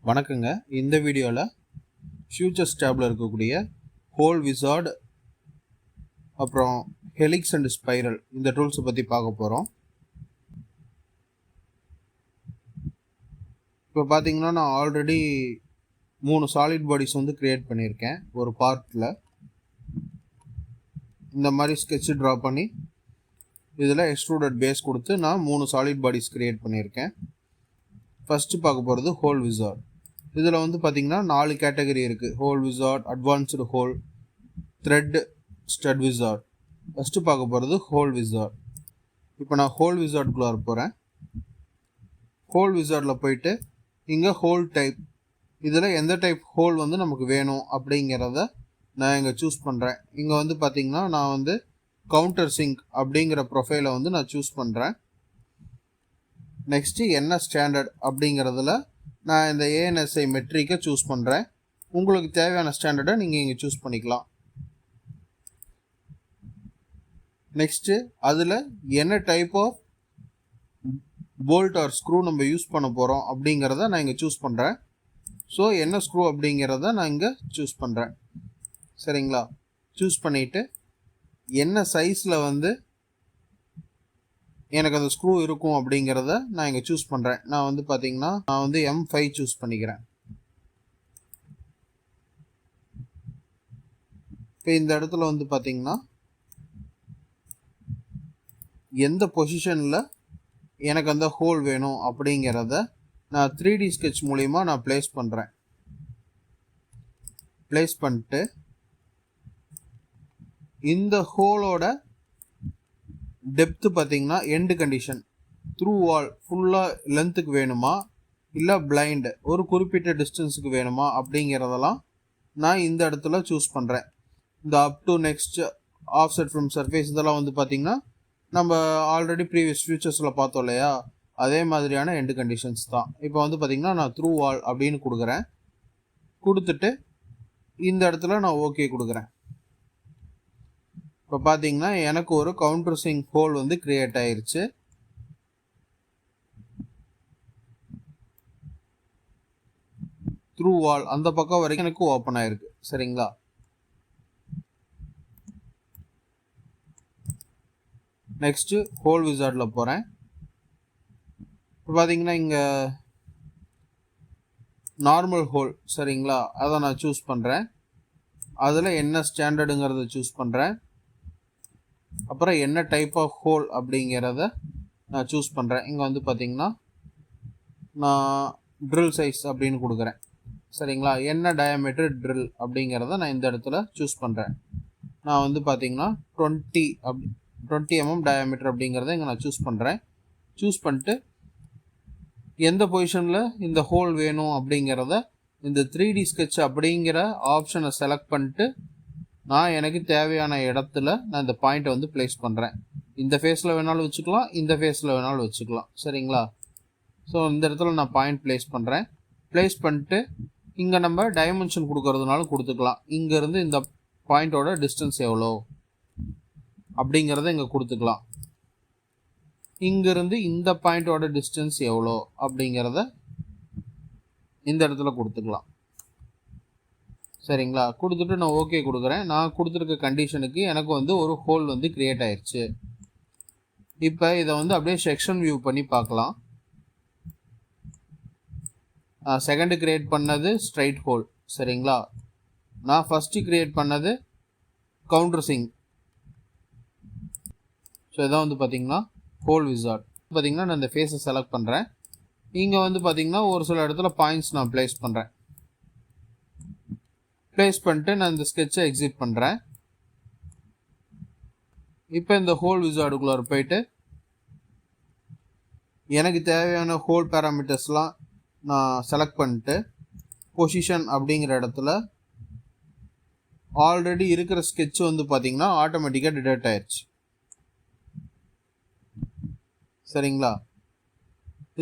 வணக்கங்க. இந்த வீடியோவில் ஃபியூச்சர்ஸ் டேபில் இருக்கக்கூடிய ஹோல் விசார்ட் அப்புறம் ஹெலிக்ஸ் அண்ட் ஸ்பைரல் இந்த டூல்ஸை பற்றி பார்க்க போகிறோம். இப்போ பார்த்தீங்கன்னா நான் ஆல்ரெடி 3 சாலிட் பாடிஸ் வந்து க்ரியேட் பண்ணியிருக்கேன். ஒரு பார்ட்டில் இந்த மாதிரி ஸ்கெட்ச் ட்ரா பண்ணி இதில் எக்ஸ்ட்ரூடட் பேஸ் கொடுத்து நான் 3 சாலிட் பாடிஸ் க்ரியேட் பண்ணியிருக்கேன். ஃபஸ்ட்டு பார்க்க போகிறது ஹோல் விசார்ட். இதில் வந்து பார்த்திங்கன்னா 4 கேட்டகரி இருக்குது. Whole wizard, advanced whole, thread, stud wizard. First பார்க்க போகிறது ஹோல் விசார்ட். இப்போ நான் ஹோல் விசார்ட்குள்ளே போகிறேன். ஹோல் விசார்டில் போயிட்டு இங்கே ஹோல் டைப், இதில் எந்த டைப் ஹோல் வந்து நமக்கு வேணும் அப்படிங்கிறத நான் இங்கே சூஸ் பண்ணுறேன். இங்கே வந்து பார்த்திங்கன்னா நான் வந்து கவுண்டர் சிங்க் அப்படிங்கிற ப்ரொஃபைலை வந்து நான் சூஸ் பண்ணுறேன். நெக்ஸ்ட்டு என்ன ஸ்டாண்டர்ட் அப்படிங்கிறதுல நான் இந்த ஏஎன்எஸ்ஐ மெட்ரிக்கை சூஸ் பண்ணுறேன். உங்களுக்கு தேவையான ஸ்டாண்டர்டை நீங்கள் இங்கே சூஸ் பண்ணிக்கலாம். நெக்ஸ்ட்டு அதில் என்ன type of bolt or screw நம்ம யூஸ் பண்ண போகிறோம் அப்படிங்கிறத நான் இங்கே சூஸ் பண்ணுறேன். ஸோ என்ன ஸ்க்ரூ அப்படிங்கிறத நான் இங்கே சூஸ் பண்ணுறேன். சரிங்களா? சூஸ் பண்ணிவிட்டு என்ன சைஸில் வந்து எனக்கு அந்த ஸ்க்ரூ இருக்கும் அப்படிங்கிறத நான் இங்கே சூஸ் பண்ணுறேன். நான் வந்து பார்த்திங்கன்னா நான் வந்து M5 சூஸ் பண்ணிக்கிறேன். இப்போ இந்த இடத்துல வந்து பார்த்திங்கன்னா எந்த பொசிஷனில் எனக்கு அந்த ஹோல் வேணும் அப்படிங்கிறத நான் 3D ஸ்கெட்ச் மூலிமா நான் ப்ளேஸ் பண்ணுறேன். ப்ளேஸ் பண்ணிட்டு இந்த ஹோலோட டெப்த்து பார்த்திங்கன்னா எண்டு கண்டிஷன் த்ரூ வால் ஃபுல்லாக லென்த்துக்கு வேணுமா இல்லை பிளைண்டு ஒரு குறிப்பிட்ட டிஸ்டன்ஸுக்கு வேணுமா அப்படிங்கிறதெல்லாம் நான் இந்த இடத்துல சூஸ் பண்ணுறேன். இந்த up to next offset from surface இதெல்லாம் வந்து பார்த்திங்கன்னா நம்ம ஆல்ரெடி ப்ரீவியஸ் ஃபியூச்சர்ஸில் பார்த்தோம் இல்லையா, அதே மாதிரியான எண்டு கண்டிஷன்ஸ் தான். இப்போ வந்து பார்த்திங்கன்னா நான் த்ரூ வால் அப்படின்னு கொடுக்குறேன். கொடுத்துட்டு இந்த இடத்துல நான் ஓகே கொடுக்குறேன். இப்போ பார்த்தீங்கன்னா எனக்கு ஒரு கவுண்டர் சிங்க் ஹோல் வந்து கிரியேட் ஆயிருச்சு. த்ரூ வால் அந்த பக்கம் வரைக்கும் எனக்கு ஓப்பன் ஆயிருக்கு. சரிங்களா? நெக்ஸ்ட்டு ஹோல் விசார்டில் போகிறேன். இப்போ பார்த்தீங்கன்னா இங்கே நார்மல் ஹோல், சரிங்களா, அதை நான் சூஸ் பண்ணுறேன். அதில் என்ன ஸ்டாண்டர்டுங்கிறத சூஸ் பண்ணுறேன். அப்புறம் என்ன டைப் ஆஃப் ஹோல் அப்படிங்கிறத நான் சூஸ் பண்ணுறேன். இங்கே வந்து பார்த்திங்கன்னா நான் ட்ரில் சைஸ் அப்படின்னு கொடுக்குறேன். சரிங்களா? என்ன டயாமீட்டர் ட்ரில் அப்படிங்கிறத நான் இந்த இடத்துல சூஸ் பண்ணுறேன். நான் வந்து பார்த்திங்கன்னா 20 mm டயாமீட்டர் அப்படிங்கிறத இங்கே நான் சூஸ் பண்ணுறேன். சூஸ் பண்ணிட்டு எந்த பொசிஷனில் இந்த ஹோல் வேணும் அப்படிங்கிறத இந்த 3D ஸ்கெட்ச் அப்படிங்கிற ஆப்ஷனை செலக்ட் பண்ணிட்டு நான் எனக்கு தேவையான இடத்துல நான் இந்த பாயிண்ட்டை வந்து ப்ளேஸ் பண்ணுறேன். இந்த ஃபேஸில் வேணாலும் வச்சுக்கலாம், இந்த ஃபேஸில் வேணாலும் வச்சுக்கலாம். சரிங்களா? ஸோ இந்த இடத்துல நான் பாயிண்ட் ப்ளேஸ் பண்ணுறேன். ப்ளேஸ் பண்ணிட்டு இங்கே நம்ம டைமென்ஷன் கொடுக்கறதுனாலும் கொடுத்துக்கலாம். இங்கேருந்து இந்த பாயிண்ட்டோட டிஸ்டன்ஸ் எவ்வளோ அப்படிங்கிறத இங்கே கொடுத்துக்கலாம். இங்கேருந்து இந்த பாயிண்ட்டோட டிஸ்டன்ஸ் எவ்வளோ அப்படிங்கிறத இந்த இடத்துல கொடுத்துக்கலாம். சரிங்களா? கொடுத்துட்டு நான் ஓகே கொடுக்குறேன். நான் கொடுத்துருக்க கண்டிஷனுக்கு எனக்கு வந்து ஒரு ஹோல் வந்து கிரியேட் ஆயிடுச்சு. இப்போ இதை வந்து அப்படியே செக்ஷன் வியூ பண்ணி பார்க்கலாம். செகண்டு கிரியேட் பண்ணது ஸ்ட்ரைட் ஹோல். சரிங்களா? நான் ஃபஸ்ட்டு கிரியேட் பண்ணது கவுண்டர் சிங்க். ஸோ இதான் வந்து பார்த்திங்கன்னா ஹோல் விசார்ட். பார்த்திங்கன்னா நான் இந்த ஃபேஸை செலக்ட் பண்ணுறேன். இங்கே வந்து பார்த்திங்கன்னா ஒரு சில இடத்துல பாயிண்ட்ஸ் நான் ப்ளேஸ் பண்ணுறேன். ப்ளேஸ் பண்ணிட்டு நான் இந்த ஸ்கெட்சை எக்ஸிட் பண்ணுறேன். இப்போ இந்த ஹோல் விசார்டுக்குள்ளார போயிட்டு எனக்கு தேவையான ஹோல் பேராமீட்டர்ஸ்லாம் நான் செலக்ட் பண்ணிட்டு பொசிஷன் அப்படிங்கிற இடத்துல ஆல்ரெடி இருக்கிற ஸ்கெட்ச் வந்து பார்த்திங்கன்னா ஆட்டோமேட்டிக்காக டிடெக்ட் ஆயிடுச்சு. சரிங்களா?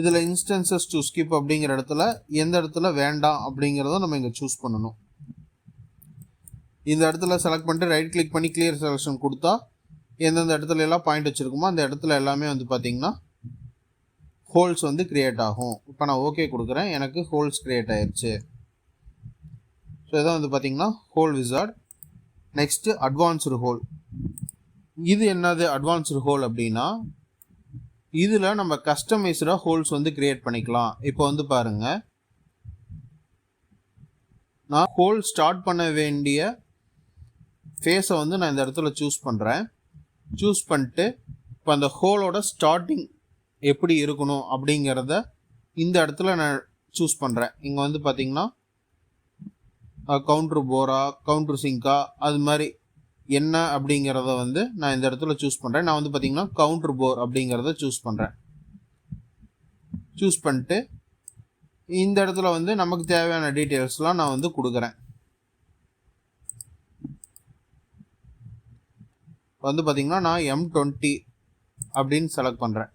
இதில் இன்ஸ்டன்சஸ் டு ஸ்கிப் அப்படிங்கிற இடத்துல எந்த இடத்துல வேண்டாம் அப்படிங்கிறத நம்ம இங்கே சூஸ் பண்ணணும். இந்த இடத்துல செலக்ட் பண்ணிட்டு ரைட் கிளிக் பண்ணி கிளியர் செலெக்ஷன் கொடுத்தா எந்தெந்த இடத்துல எல்லாம் பாயிண்ட் வச்சுருக்குமோ அந்த இடத்துல எல்லாமே வந்து பார்த்திங்கன்னா ஹோல்ஸ் வந்து கிரியேட் ஆகும். இப்போ நான் ஓகே கொடுக்குறேன், எனக்கு ஹோல்ஸ் கிரியேட் ஆயிடுச்சு. ஸோ இதான் வந்து பார்த்தீங்கன்னா whole wizard. Next advanced whole. இது என்னது அட்வான்ஸ்டு ஹோல் அப்படின்னா, இதில் நம்ம கஸ்டமைஸ்டாக ஹோல்ஸ் வந்து கிரியேட் பண்ணிக்கலாம். இப்போ வந்து பாருங்கள், நான் ஹோல் ஸ்டார்ட் பண்ண வேண்டிய ஃபேஸை வந்து நான் இந்த இடத்துல சூஸ் பண்ணுறேன். சூஸ் பண்ணிட்டு இப்போ அந்த ஹோலோட ஸ்டார்டிங் எப்படி இருக்கணும் அப்படிங்கிறத இந்த இடத்துல நான் சூஸ் பண்ணுறேன். இங்கே வந்து பார்த்திங்கன்னா கவுண்ட்ரு போரா, கவுண்ட்ரு சிங்கா, அது மாதிரி என்ன அப்படிங்கிறத வந்து நான் இந்த இடத்துல சூஸ் பண்ணுறேன். நான் வந்து பார்த்திங்கன்னா கவுண்ட்ரு போர் அப்படிங்கிறத சூஸ் பண்ணுறேன். சூஸ் பண்ணிட்டு இந்த இடத்துல வந்து நமக்கு தேவையான டீட்டெயில்ஸ்லாம் நான் வந்து கொடுக்குறேன். வந்து பார்த்திங்கன்னா நான் M20 அப்படின்னு செலக்ட் பண்ணுறேன்.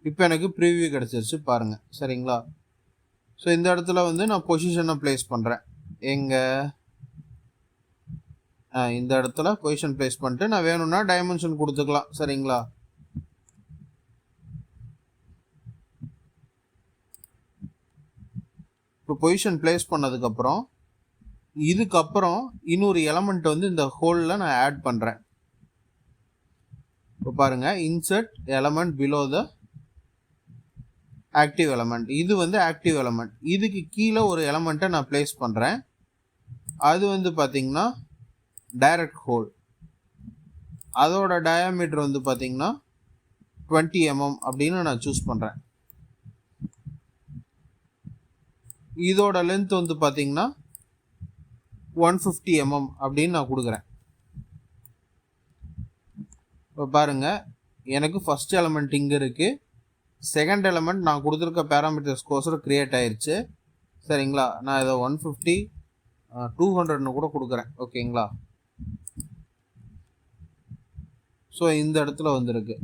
இப்போ எனக்கு ப்ரீவியூ கிடச்சிருச்சு பாருங்கள், சரிங்களா? ஸோ இந்த இடத்துல வந்து நான் பொசிஷனை ப்ளேஸ் பண்ணுறேன். இந்த இடத்துல பொசிஷன் ப்ளேஸ் பண்ணிட்டு நான் வேணும்னா டைமென்ஷன் கொடுத்துக்கலாம், சரிங்களா? இப்போ பொசிஷன் ப்ளேஸ் பண்ணதுக்கப்புறம் இதுக்கப்புறம் இன்னொரு எலமெண்ட் வந்து இந்த ஹோலில் நான் ஆட் பண்ணுறேன். இப்போ பாருங்கள், insert element below the active element. இது வந்து ஆக்டிவ் எலமெண்ட். இதுக்கு கீழே ஒரு எலமெண்ட்டை நான் ப்ளேஸ் பண்ணுறேன். அது வந்து பார்த்திங்கன்னா டைரக்ட் ஹோல். அதோட டயாமீட்டர் வந்து பார்த்திங்கன்னா 20 mm அப்படின்னு நான் சூஸ் பண்ணுறேன். இதோட லென்த் வந்து பார்த்திங்கன்னா 150 mm அப்படின்னு நான் கொடுக்குறேன். இப்போ பாருங்கள், எனக்கு ஃபஸ்ட் எலமெண்ட் இங்கே இருக்குது, செகண்ட் எலமெண்ட் நான் கொடுத்துருக்க பேராமீட்டர்ஸ்கோசரம் க்ரியேட் ஆயிடுச்சு, சரிங்களா? நான் இதை 150 200ன்னு கூட கொடுக்குறேன், ஓகேங்களா? ஸோ இந்த இடத்துல வந்துருக்கு.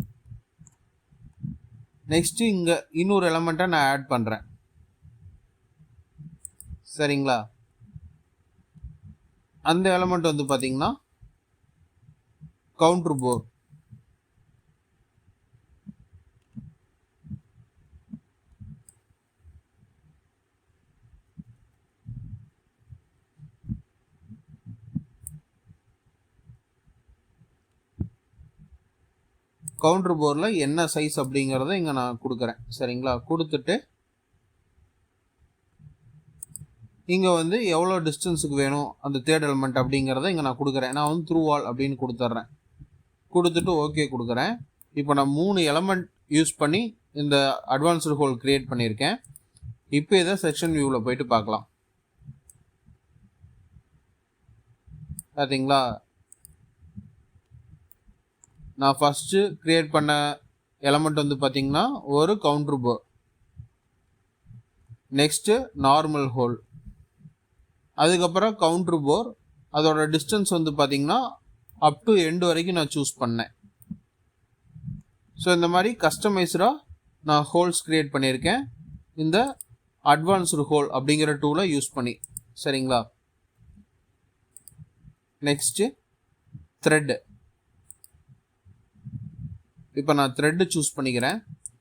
நெக்ஸ்ட்டு இங்கே இன்னொரு எலமெண்ட்டை நான் ஆட் பண்ணுறேன், சரிங்களா? அந்த எலமெண்ட் வந்து பார்த்திங்கன்னா கவுண்ட்ரு போர். கவுண்ட்ரு போரில் என்ன சைஸ் அப்படிங்கிறத இங்கே நான் கொடுக்குறேன், சரிங்களா? கொடுத்துட்டு இங்கே வந்து எவ்வளோ டிஸ்டன்ஸுக்கு வேணும் அந்த தேர்ட் எலிமெண்ட் அப்படிங்கிறத இங்கே நான் கொடுக்குறேன். நான் வந்து த்ரூ வால் அப்படின்னு கொடுத்துட்றேன். கொடுத்துட்டு ஓகே கொடுக்குறேன். இப்போ நான் 3 எலமெண்ட் யூஸ் பண்ணி இந்த அட்வான்ஸ்டு ஹோல் க்ரியேட் பண்ணியிருக்கேன். இப்போ இதை செக்ஷன் வியூவில் போயிட்டு பார்க்கலாம். பார்த்தீங்களா, நான் ஃபஸ்ட்டு க்ரியேட் பண்ண எலமெண்ட் வந்து பார்த்திங்கன்னா ஒரு கவுண்ட்ரு போர். நெக்ஸ்ட்டு நார்மல் ஹோல், அதுக்கப்புறம் கவுண்ட்ரு போர். அதோட டிஸ்டன்ஸ் வந்து பார்த்திங்கன்னா அப் டு எண்டு வரைக்கும் நான் சூஸ் பண்ணேன். ஸோ இந்த மாதிரி கஸ்டமைஸ்டாக நான் ஹோல்ஸ் க்ரியேட் பண்ணியிருக்கேன் இந்த அட்வான்ஸ்டு ஹோல் அப்படிங்கிற டூலை யூஸ் பண்ணி, சரிங்களா? Next thread. இப்போ நான் த்ரெட்டு சூஸ் பண்ணிக்கிறேன்.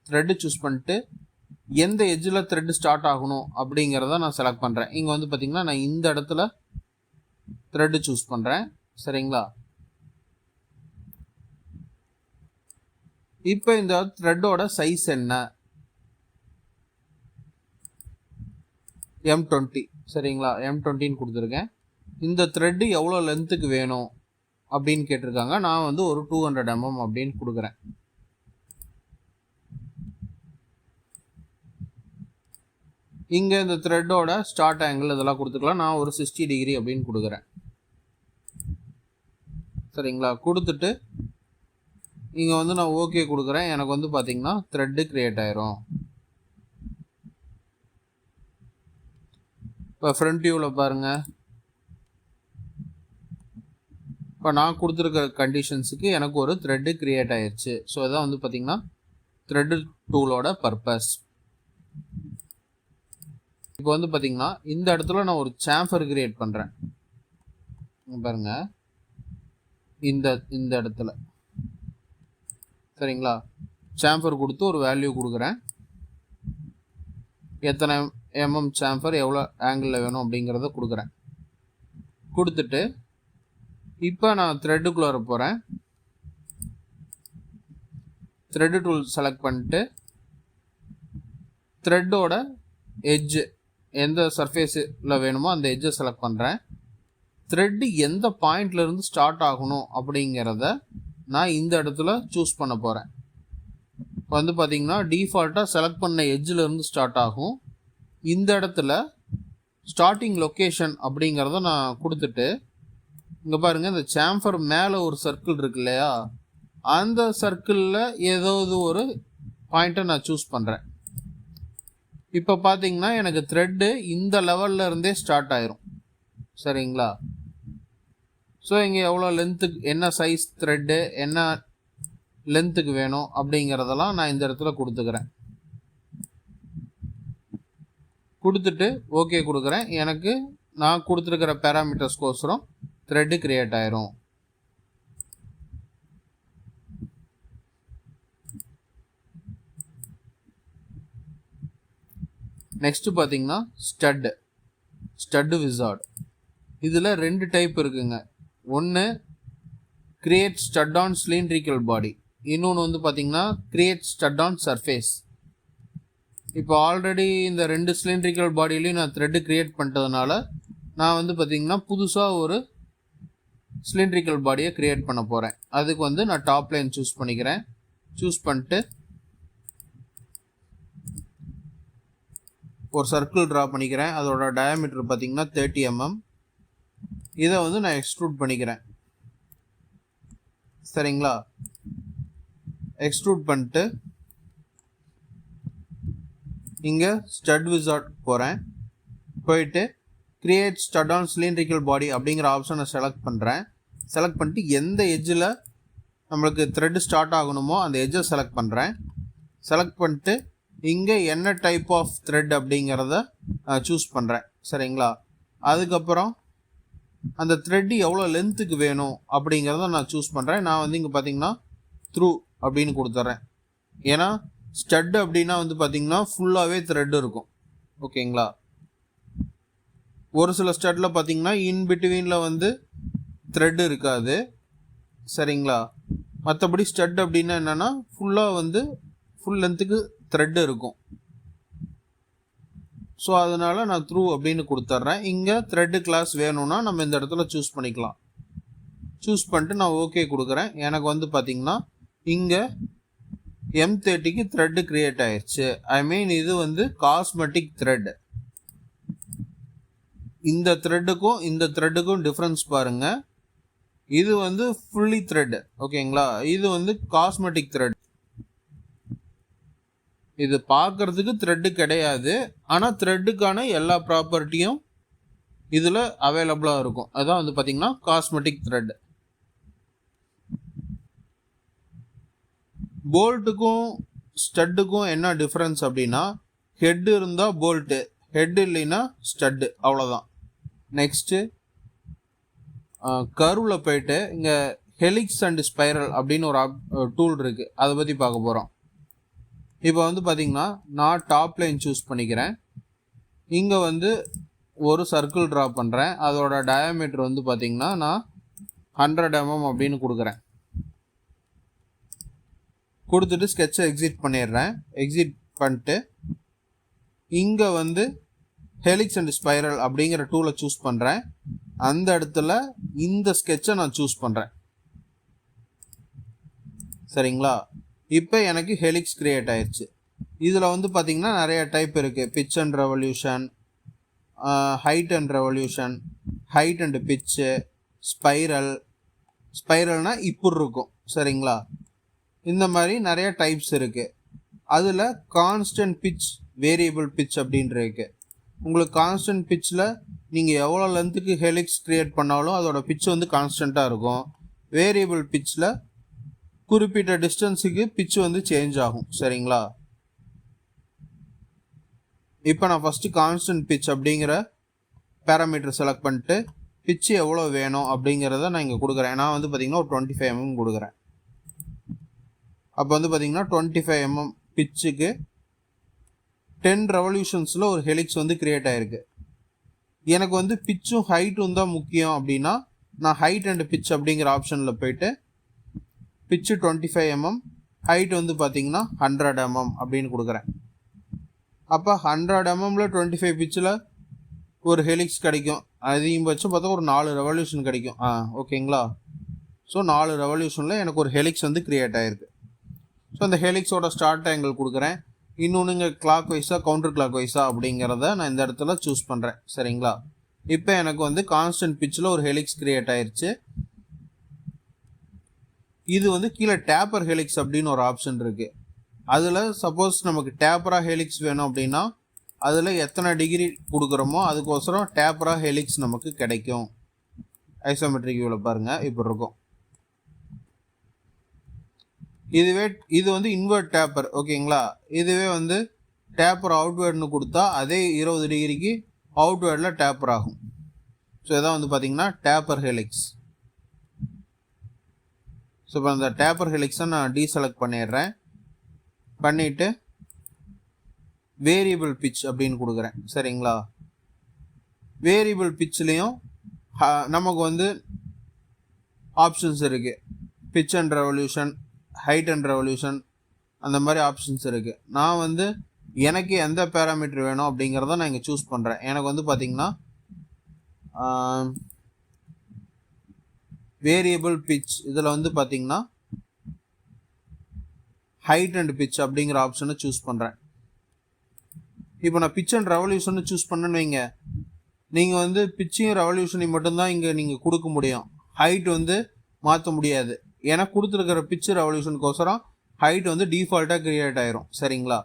த்ரெட்டு சூஸ் பண்ணிட்டு எந்த எட்ஜில் த்ரெட்டு ஸ்டார்ட் ஆகணும் அப்படிங்கிறத நான் செலக்ட் பண்ணுறேன். இங்கே வந்து பார்த்திங்கன்னா நான் இந்த இடத்துல த்ரெட்டு சூஸ் பண்ணுறேன், சரிங்களா? இப்போ இந்த த்ரெட்டோட சைஸ் என்ன? M20, சரிங்களா? M20ன்னு கொடுத்துருக்கேன். இந்த த்ரெட்டு எவ்வளோ லென்த்துக்கு வேணும் அப்படின்னு கேட்டிருக்காங்க. நான் வந்து ஒரு 200 mm அப்படின்னு கொடுக்குறேன். இங்கே இந்த த்ரெட்டோட ஸ்டார்ட் ஆங்கிள் இதெல்லாம் கொடுத்துக்கலாம். நான் ஒரு 60 டிகிரி அப்படின்னு கொடுக்குறேன், சரிங்களா? கொடுத்துட்டு இங்கே வந்து நான் ஓகே கொடுக்குறேன். எனக்கு வந்து பார்த்திங்கன்னா த்ரெட்டு க்ரியேட் ஆயிரும். இப்போ ஃப்ரண்ட் வியூவில் பாருங்கள், இப்போ நான் கொடுத்துருக்க கண்டிஷன்ஸுக்கு எனக்கு ஒரு த்ரெட்டு க்ரியேட் ஆயிடுச்சு. ஸோ இதான் வந்து பார்த்திங்கன்னா த்ரெட்டு டூலோட பர்பஸ். இப்போ வந்து பார்த்திங்கன்னா இந்த இடத்துல நான் ஒரு சாம்பர் கிரியேட் பண்ணுறேன் பாருங்கள், இந்த இடத்துல, சரிங்களா? சாம்பர் கொடுத்து ஒரு வேல்யூ கொடுக்குறேன். எத்தனை சாம்பர் எவ்வளோ ஆங்கிளில் வேணும் அப்படிங்கிறத கொடுக்குறேன். கொடுத்துட்டு இப்போ நான் த்ரெட்டுக்குள்ளே போகிறேன். த்ரெட்டு டூல் செலக்ட் பண்ணிட்டு த்ரெட்டோட எட்ஜு எந்த சர்ஃபேஸில் வேணுமோ அந்த எட்ஜை செலக்ட் பண்ணுறேன். த்ரெட்டு எந்த பாயிண்ட்லேருந்து ஸ்டார்ட் ஆகணும் அப்படிங்கிறத நான் இந்த இடத்துல சூஸ் பண்ண போகிறேன். வந்து பார்த்திங்கன்னா டிஃபால்ட்டாக செலக்ட் பண்ண எட்ஜிலேருந்து ஸ்டார்ட் ஆகும். இந்த இடத்துல ஸ்டார்டிங் லொக்கேஷன் அப்படிங்கிறத நான் கொடுத்துட்டு இங்கே பாருங்கள், இந்த சாம்பர் மேலே ஒரு சர்க்கிள் இருக்கு இல்லையா, அந்த சர்க்கிளில் ஏதாவது ஒரு பாயிண்ட்டை நான் சூஸ் பண்ணுறேன். இப்போ பார்த்தீங்கன்னா எனக்கு த்ரெட்டு இந்த லெவலில் இருந்தே ஸ்டார்ட் ஆயிரும். சரிங்களா? ஸோ இங்கே எவ்வளோ லென்த்துக்கு என்ன சைஸ் த்ரெட்டு என்ன லென்த்துக்கு வேணும் அப்படிங்கிறதெல்லாம் நான் இந்த இடத்துல கொடுத்துக்கிறேன். கொடுத்துட்டு ஓகே கொடுக்குறேன். எனக்கு நான் கொடுத்துருக்கிற பேராமீட்டர்ஸ்கோசரம் த்ரெட்டு கிரியேட் ஆயிரும். நெக்ஸ்ட் பார்த்தீங்கன்னா ஸ்டட்டு விசார்ட். இதில் 2 டைப் இருக்குங்க. ஒன்று கிரியேட் ஸ்டட் ஆன் சிலிண்ட்ரிக்கல் பாடி, இன்னொன்று வந்து பார்த்தீங்கன்னா கிரியேட் ஸ்டட் ஆன் சர்ஃபேஸ். இப்போ ஆல்ரெடி இந்த 2 சிலிண்ட்ரிக்கல் பாடியிலையும் நான் த்ரெட்டு கிரியேட் பண்ணிட்டதுனால நான் வந்து பார்த்தீங்கன்னா புதுசாக ஒரு சிலிண்ட்ரிக்கல் பாடியை கிரியேட் பண்ண போகிறேன். அதுக்கு வந்து நான் டாப் லைன் சூஸ் பண்ணிக்கிறேன். சூஸ் பண்ணிட்டு ஒரு சர்க்கிள் ட்ரா பண்ணிக்கிறேன். அதோட டயாமீட்டர் பார்த்தீங்கன்னா 30 mm. இதை வந்து நான் எக்ஸ்ட்ரூட் பண்ணிக்கிறேன். சரிங்களா? எக்ஸ்ட்ரூட் பண்ணிட்டு இங்கே ஸ்டட் விசார்ட் போகிறேன். போயிட்டு கிரியேட் ஸ்டட் ஆன் சிலிண்ட்ரிக்கல் பாடி அப்படிங்கிற ஆப்ஷனை செலக்ட் பண்ணுறேன். செலக்ட் பண்ணிட்டு எந்த எட்ஜில் நம்மளுக்கு த்ரெட் ஸ்டார்ட் ஆகணுமோ அந்த எட்ஜை செலக்ட் பண்ணுறேன். செலக்ட் பண்ணிட்டு இங்கே என்ன டைப் ஆஃப் த்ரெட் அப்படிங்கிறத சூஸ் பண்ணுறேன். சரிங்களா? அதுக்கப்புறம் அந்த த்ரெட்டு எவ்வளோ லென்த்துக்கு வேணும் அப்படிங்கிறத நான் சூஸ் பண்ணுறேன். நான் வந்து இங்கே பார்த்தீங்கன்னா த்ரூ அப்படின்னு கொடுத்துட்றேன். ஏன்னா ஸ்டட் அப்படின்னா வந்து பார்த்தீங்கன்னா ஃபுல்லாகவே த்ரெட் இருக்கும். ஓகேங்களா? ஒரு சில ஸ்டட்டில் பார்த்தீங்கன்னா இன்பிட்வீனில் வந்து த்ரெட் இருக்காது. சரிங்களா? மற்றபடி ஸ்டட் அப்படின்னா என்னென்னா ஃபுல்லாக வந்து ஃபுல் லென்த்துக்கு த்ரெட் இருக்கும். ஸோ அதனால் நான் த்ரூ அப்படின்னு கொடுத்துட்றேன். இங்கே த்ரெட்டு கிளாஸ் வேணும்னா நம்ம இந்த இடத்துல சூஸ் பண்ணிக்கலாம். சூஸ் பண்ணிட்டு நான் ஓகே கொடுக்குறேன். எனக்கு வந்து பார்த்திங்கன்னா இங்கே M30க்கு த்ரெட்டு க்ரியேட் ஆயிடுச்சு. ஐ மீன் இது வந்து காஸ்மெட்டிக் த்ரெட். இந்த த்ரெட்டுக்கும் இந்த த்ரெட்டுக்கும் டிஃப்ரென்ஸ் பாருங்கள். இது வந்து ஃபுல்லி த்ரெட். ஓகேங்களா? இது வந்து காஸ்மெட்டிக் த்ரெட். இது பார்க்கறதுக்கு த்ரெட்டு கிடையாது, ஆனால் த்ரெட்டுக்கான எல்லா ப்ராப்பர்ட்டியும் இதில் அவைலபிளாக இருக்கும். அதான் வந்து பார்த்திங்கன்னா காஸ்மெட்டிக் த்ரெட். போல்ட்டுக்கும் ஸ்டட்டுக்கும் என்ன டிஃப்ரென்ஸ் அப்படின்னா, ஹெட் இருந்தால் போல்ட்டு, ஹெட் இல்லைன்னா ஸ்டட்டு, அவ்வளோதான். நெக்ஸ்ட்டு கர்வில் போயிட்டு இங்கே ஹெலிக்ஸ் அண்ட் ஸ்பைரல் அப்படின்னு ஒரு டூல் இருக்குது, அதை பற்றி பார்க்க போகிறோம். இப்போ வந்து பார்த்திங்கன்னா நான் டாப் லைன் சூஸ் பண்ணிக்கிறேன். இங்கே வந்து ஒரு சர்க்கிள் ட்ரா பண்ணுறேன். அதோட டயாமீட்டர் வந்து பார்த்திங்கன்னா நான் 100 mm அப்படின்னு கொடுக்குறேன். கொடுத்துட்டு ஸ்கெட்சை எக்ஸிட் பண்ணிடுறேன். எக்ஸிட் பண்ணிட்டு இங்கே வந்து ஹெலிக்ஸ் அண்ட் ஸ்பைரல் அப்படிங்கிற டூலை சூஸ் பண்ணுறேன். அந்த இடத்துல இந்த ஸ்கெட்சை நான் சூஸ் பண்ணுறேன். சரிங்களா? இப்போ எனக்கு ஹெலிக்ஸ் கிரியேட் ஆயிடுச்சு. இதில் வந்து பார்த்திங்கன்னா நிறைய டைப் இருக்குது. Pitch and revolution, height and revolution, height and pitch, ஸ்பைரல்னால் இப்படி இருக்கும். சரிங்களா? இந்த மாதிரி நிறைய டைப்ஸ் இருக்குது. அதில் கான்ஸ்டன்ட் பிட்ச், வேரியபிள் பிட்ச் அப்படின்ட்டு இருக்குது. உங்களுக்கு கான்ஸ்டன்ட் பிட்ச்சில் நீங்கள் எவ்வளோ லென்த்துக்கு ஹெலிக்ஸ் க்ரியேட் பண்ணாலும் அதோட பிட்ச் வந்து கான்ஸ்டண்ட்டாக இருக்கும். வேரியபிள் பிட்ச்சில் குறிப்பிட்ட டிஸ்டன்ஸுக்கு பிட்ச் வந்து சேஞ்ச் ஆகும். சரிங்களா? இப்போ நான் ஃபஸ்ட்டு கான்ஸ்டன்ட் பிட்ச் அப்படிங்கிற பேராமீட்டர் செலக்ட் பண்ணிட்டு பிட்ச் எவ்வளோ வேணும் அப்படிங்கிறத நான் இங்கே கொடுக்குறேன். நான் வந்து பார்த்திங்கன்னா ஒரு 25 mm கொடுக்குறேன். அப்போ வந்து பார்த்தீங்கன்னா 25 mm பிச்சுக்கு 10 ரெவல்யூஷன்ஸில் ஒரு ஹெலிக்ஸ் வந்து கிரியேட் ஆகிருக்கு. எனக்கு வந்து பிச்சும் ஹைட்டும் தான் முக்கியம் அப்படின்னா நான் ஹைட் அண்ட் பிச் அப்படிங்கிற ஆப்ஷனில் போயிட்டு பிச்சு 25 mm, ஹைட் வந்து பார்த்தீங்கன்னா 100 mm அப்படின்னு கொடுக்குறேன். அப்போ 100 mmல 25 பிச்சில் ஒரு ஹெலிக்ஸ் கிடைக்கும். அதிகபட்சம் பார்த்தா ஒரு 4 ரெவல்யூஷன் கிடைக்கும். ஓகேங்களா? ஸோ 4 ரெவல்யூஷனில் எனக்கு ஒரு ஹெலிக்ஸ் வந்து கிரியேட் ஆகிருக்கு. ஸோ அந்த ஹெலிக்ஸோட ஸ்டார்ட் ஆங்கிள் கொடுக்குறேன். இன்னொன்று கிளாக் வைஸாக கவுண்டர் கிளாக் வைஸாக அப்படிங்கிறத நான் இந்த இடத்துல சூஸ் பண்ணுறேன். சரிங்களா? இப்போ எனக்கு வந்து கான்ஸ்டன்ட் பிச்சில் ஒரு ஹெலிக்ஸ் கிரியேட் ஆயிடுச்சு. இது வந்து கீழே டேப்பர் ஹெலிக்ஸ் அப்படின்னு ஒரு ஆப்ஷன் இருக்குது. அதில் சப்போஸ் நமக்கு டேப்பராக ஹெலிக்ஸ் வேணும் அப்படின்னா அதில் எத்தனை டிகிரி கொடுக்குறோமோ அதுக்கோசரம் டேப்பராக ஹெலிக்ஸ் நமக்கு கிடைக்கும். ஐசோமெட்ரிக் வியூவில் பாருங்கள் இப்படி இருக்கும். இது வந்து இன்வெர்ட் டேப்பர். ஓகேங்களா? இதுவே வந்து டேப்பர் அவுட்வேர்டுன்னு கொடுத்தா அதே 20 டிகிரிக்கு அவுட்வேர்டில் டேப்பர் ஆகும். ஸோ இதான் வந்து பார்த்தீங்கன்னா டேப்பர் ஹெலிக்ஸ். ஸோ இப்போ அந்த டேப்பர் ஹெலிக்ஸை நான் டீசெலக்ட் பண்ணிடுறேன். பண்ணிவிட்டு வேரியபிள் பிச் அப்படின்னு கொடுக்குறேன். சரிங்களா? வேரியபிள் பிச்லேயும் நமக்கு வந்து ஆப்ஷன்ஸ் இருக்குது. Pitch and revolution, height and revolution, அந்த மாதிரி ஆப்ஷன்ஸ் இருக்குது. நான் வந்து எனக்கு எந்த பேராமீட்டர் வேணும் அப்படிங்கிறத நான் இங்கே சூஸ் பண்ணுறேன். எனக்கு வந்து பார்த்திங்கன்னா வேரியபிள் பிச் இதில் வந்து பார்த்திங்கன்னா ஹைட் அண்ட் பிச் அப்படிங்கிற ஆப்ஷனை சூஸ் பண்ணுறேன். இப்போ நான் பிச் அண்ட் ரெவல்யூஷனை சூஸ் பண்ணேன்னு வைங்க, நீங்கள் வந்து பிச்சையும் ரெவல்யூஷனையும் மட்டும்தான் இங்கே நீங்கள் கொடுக்க முடியும். ஹைட் வந்து மாற்ற முடியாது. ஏன்னா கொடுத்துருக்கிற பிச்சு ரெவல்யூஷனுக்கோசரம் ஹைட் வந்து டிஃபால்ட்டாக கிரியேட் ஆயிரும். சரிங்களா?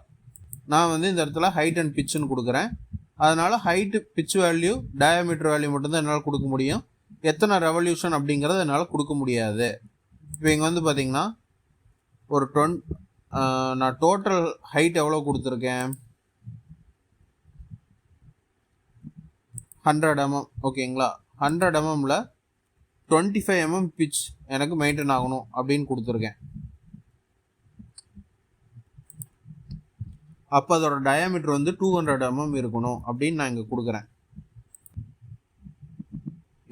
நான் வந்து இந்த இடத்துல ஹைட் அண்ட் பிச்சுன்னு கொடுக்குறேன். அதனால் height pitch value diameter value மட்டும்தான் என்னால் கொடுக்க முடியும். எத்தனை ரெவல்யூஷன் அப்படிங்கிறத என்னால் கொடுக்க முடியாது. இப்போ இங்கே வந்து பார்த்திங்கன்னா ஒரு நான் டோட்டல் ஹைட் எவ்வளோ கொடுத்துருக்கேன்? 100 mm. ஓகேங்களா? 100 mmல 25 mm பிச் எனக்கு மெயின்டைன் ஆகணும் அப்படின்னு கொடுத்துருக்கேன். அப்போ அதோட டயாமீட்டர் வந்து 200 mm இருக்கணும் அப்படின்னு நான் இங்கே கொடுக்குறேன்.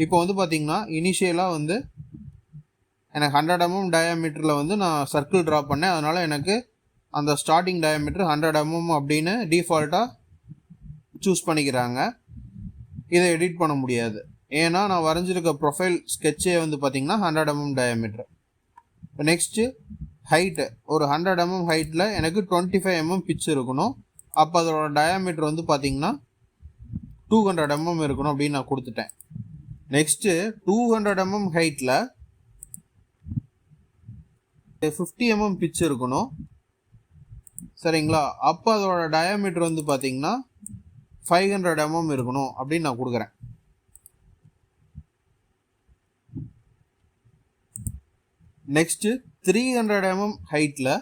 இப்போ வந்து பார்த்தீங்கன்னா இனிஷியலாக வந்து எனக்கு 100 mm டயாமீட்டரில் வந்து நான் சர்க்கிள் ட்ரா பண்ணேன். அதனால் எனக்கு அந்த ஸ்டார்டிங் டயாமீட்டர் 100 mm அப்படின்னு டிஃபால்ட்டாக சூஸ் பண்ணிக்கிறாங்க. இதை எடிட் பண்ண முடியாது. ஏன்னா நான் வரைஞ்சிருக்க ப்ரொஃபைல் ஸ்கெட்சே வந்து பார்த்திங்கன்னா 100 mm டயாமீட்டர். இப்போ நெக்ஸ்ட்டு ஹைட்டு ஒரு 100 mm ஹைட்டில் எனக்கு 25 mm பிச் இருக்கணும். அப்போ அதோட டயாமீட்டர் வந்து பார்த்திங்கன்னா 200 mm இருக்கணும் அப்படின்னு நான் கொடுத்துட்டேன். நெக்ஸ்ட்டு 200 mm ஹைட்டில் 50 mm பிச் இருக்கணும். சரிங்களா? அப்போ அதோட டயாமீட்டர் வந்து பார்த்திங்கன்னா 500 mm இருக்கணும் அப்படின்னு நான் கொடுக்குறேன். நெக்ஸ்ட்டு 300 mm ஹைட்டில்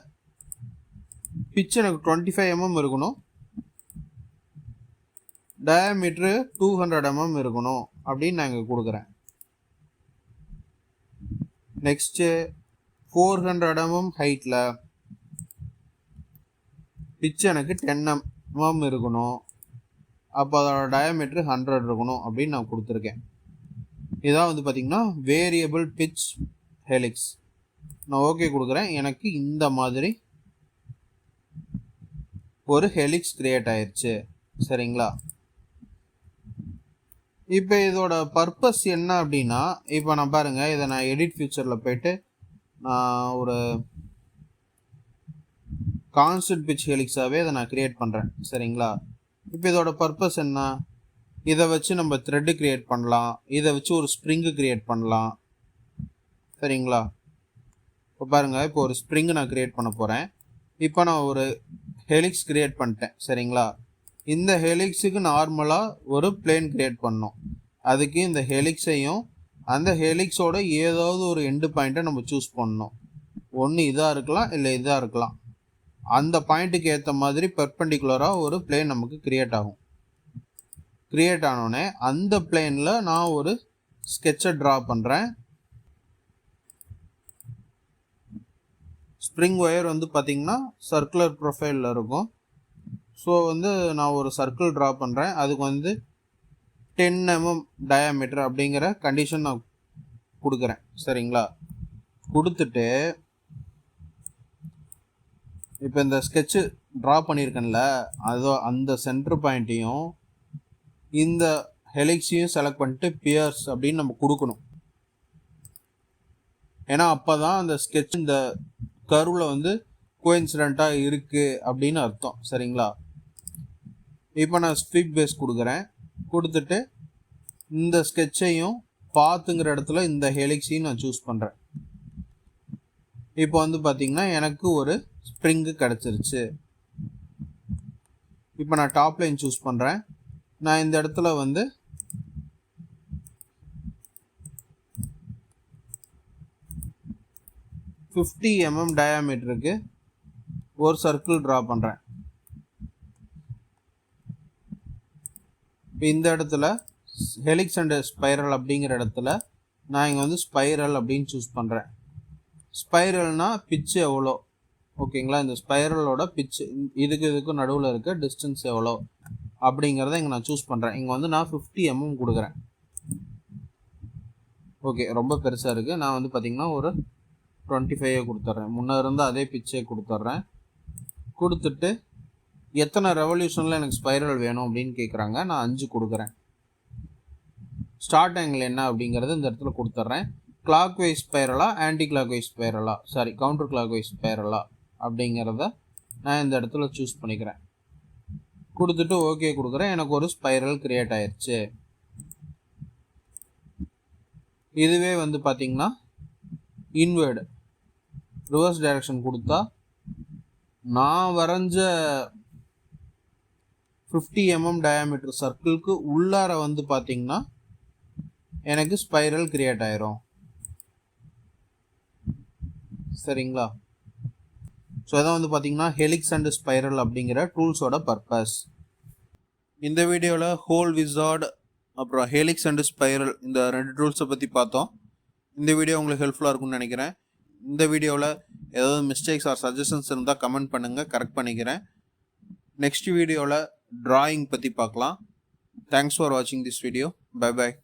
பிச் எனக்கு 25 mm இருக்கணும். டயாமீட்ரு 200 mm இருக்கணும் அப்படின்னு நான் இங்கே கொடுக்குறேன். நெக்ஸ்ட்டு 400 mm ஹைட்டில் பிச் எனக்கு 10 mm இருக்கணும். அப்போ அதோட டயாமீட்ரு 100 இருக்கணும் அப்படின்னு நான் கொடுத்துருக்கேன். இதான் வந்து பார்த்திங்கன்னா வேரியபிள் பிச் ஹெலிக்ஸ். நான் ஓகே கொடுக்குறேன். எனக்கு இந்த மாதிரி ஒரு ஹெலிக்ஸ் கிரியேட் ஆயிடுச்சு. சரிங்களா? இப்போ இதோட பர்பஸ் என்ன அப்படின்னா, இப்போ நான் பாருங்கள், இதை நான் எடிட் ஃபியூச்சரில் போயிட்டு நான் ஒரு கான்ஸ்டன்ட் பிச் ஹெலிக்ஸாகவே இதை நான் கிரியேட் பண்ணுறேன். சரிங்களா? இப்போ இதோட பர்பஸ் என்ன? இதை வச்சு நம்ம த்ரெட்டு கிரியேட் பண்ணலாம். இதை வச்சு ஒரு ஸ்ப்ரிங்கு கிரியேட் பண்ணலாம். சரிங்களா? இப்போ பாருங்கள், இப்போ ஒரு ஸ்ப்ரிங்கு நான் கிரியேட் பண்ண போகிறேன். இப்போ நான் ஒரு ஹெலிக்ஸ் கிரியேட் பண்ணிட்டேன். சரிங்களா? இந்த ஹெலிக்ஸுக்கு நார்மலாக ஒரு பிளேன் கிரியேட் பண்ணோம். அதுக்கு இந்த ஹெலிக்ஸையும் அந்த ஹெலிக்ஸோட ஏதாவது ஒரு எண்டு பாயிண்ட்டை நம்ம சூஸ் பண்ணணும். ஒன்று இதாக இருக்கலாம், இல்லை இதாக இருக்கலாம். அந்த பாயிண்ட்டுக்கு ஏற்ற மாதிரி பெர்பெண்டிகுலராக ஒரு பிளேன் நமக்கு கிரியேட் ஆகும். கிரியேட் ஆனோடனே அந்த பிளேனில் நான் ஒரு ஸ்கெட்சை ட்ரா பண்ணுறேன். ஸ்ப்ரிங் ஒயர் வந்து பார்த்திங்கன்னா சர்க்குலர் ப்ரொஃபைலில் இருக்கும். ஸோ வந்து நான் ஒரு சர்க்கிள் ட்ரா பண்ணுறேன். அதுக்கு வந்து 10 mm டயாமீட்டர் அப்படிங்கிற கண்டிஷன் நான் கொடுக்குறேன். சரிங்களா? கொடுத்துட்டு இப்போ இந்த ஸ்கெட்சு ட்ரா பண்ணியிருக்கேன்ல, அந்த சென்டர் பாயிண்ட்டையும் இந்த ஹெலிக்ஸையும் செலக்ட் பண்ணிட்டு பியர்ஸ் அப்படின்னு நம்ம கொடுக்கணும். ஏன்னா அப்போ தான் அந்த ஸ்கெட்ச் இந்த கர்வில் வந்து கோஇன்சிடெண்ட்டாக இருக்குது அப்படின்னு அர்த்தம். சரிங்களா? இப்போ நான் ஸ்வீப் பேஸ் கொடுக்குறேன். கொடுத்துட்டு இந்த ஸ்கெட்சையும் பாத்துங்கிற இடத்துல இந்த ஹெலிக்ஸையும் நான் சூஸ் பண்ணுறேன். இப்போ வந்து பார்த்திங்கன்னா எனக்கு ஒரு ஸ்ப்ரிங்கு கிடச்சிருச்சு. இப்போ நான் டாப் லைன் சூஸ் பண்ணுறேன். நான் இந்த இடத்துல வந்து $50 mm டயாமீட்டருக்கு ஒரு சர்க்கிள் ட்ரா பண்ணுறேன். இப்போ இந்த இடத்துல ஹெலிக்ஸ் அண்ட் ஸ்பைரல் அப்படிங்கிற இடத்துல நான் இங்கே வந்து ஸ்பைரல் அப்படின்னு சூஸ் பண்ணுறேன். ஸ்பைரல்னா பிச்சு எவ்வளோ, ஓகேங்களா? இந்த ஸ்பைரலோட பிச்சு இதுக்கும் நடுவில் இருக்க டிஸ்டன்ஸ் எவ்வளோ அப்படிங்கிறத இங்கே நான் சூஸ் பண்ணுறேன். இங்கே வந்து நான் 50 mm கொடுக்குறேன். ஓகே, ரொம்ப பெருசாக இருக்குது. நான் வந்து பார்த்திங்கன்னா ஒரு 25 கொடுத்துட்றேன். முன்னே இருந்து அதே பிச்சே கொடுத்துட்றேன். கொடுத்துட்டு எத்தனை ரெவல்யூஷனில் எனக்கு ஸ்பைரல் வேணும் அப்படின்னு கேட்குறாங்க. நான் 5 கொடுக்குறேன். ஸ்டார்ட் ஆங்கிள் என்ன அப்படிங்கிறது இந்த இடத்துல கொடுத்துட்றேன். கிளாக் வைஸ் ஸ்பைரலா, ஆன்டி கிளாக் வைஸ் ஸ்பைரலா, சாரி கவுண்டர் கிளாக் வைஸ் ஸ்பைரலா அப்படிங்கிறத நான் இந்த இடத்துல சூஸ் பண்ணிக்கிறேன். கொடுத்துட்டு ஓகே கொடுக்குறேன். எனக்கு ஒரு ஸ்பைரல் கிரியேட் ஆயிடுச்சு. இதுவே வந்து பார்த்திங்கன்னா இன்வேர்டு ரிவர்ஸ் டைரக்ஷன் கொடுத்தா நான் வரைஞ்ச 50 mm டயாமீட்டர் சர்க்கிளுக்கு உள்ளார வந்து பார்த்திங்கன்னா எனக்கு ஸ்பைரல் கிரியேட் ஆயிரும். சரிங்களா? ஸோ இதான் வந்து பார்த்திங்கன்னா ஹெலிக்ஸ் அண்ட் ஸ்பைரல் அப்படிங்கிற டூல்ஸோட பர்பஸ். இந்த வீடியோவில் ஹோல் விசார்ட் அப்புறம் ஹெலிக்ஸ் அண்ட் ஸ்பைரல் இந்த 2 டூல்ஸை பற்றி பார்த்தோம். இந்த வீடியோ உங்களுக்கு ஹெல்ப்ஃபுல்லாக இருக்கும்னு நினைக்கிறேன். இந்த வீடியோவில் ஏதாவது மிஸ்டேக்ஸ் ஆர் சஜஷன்ஸ் இருந்தால் கமெண்ட் பண்ணுங்கள், கரெக்ட் பண்ணிக்கிறேன். நெக்ஸ்ட் வீடியோவில் டிராயிங் பற்றி பார்க்கலாம். தேங்க்ஸ் ஃபார் வாட்சிங் திஸ் வீடியோ. Bye bye.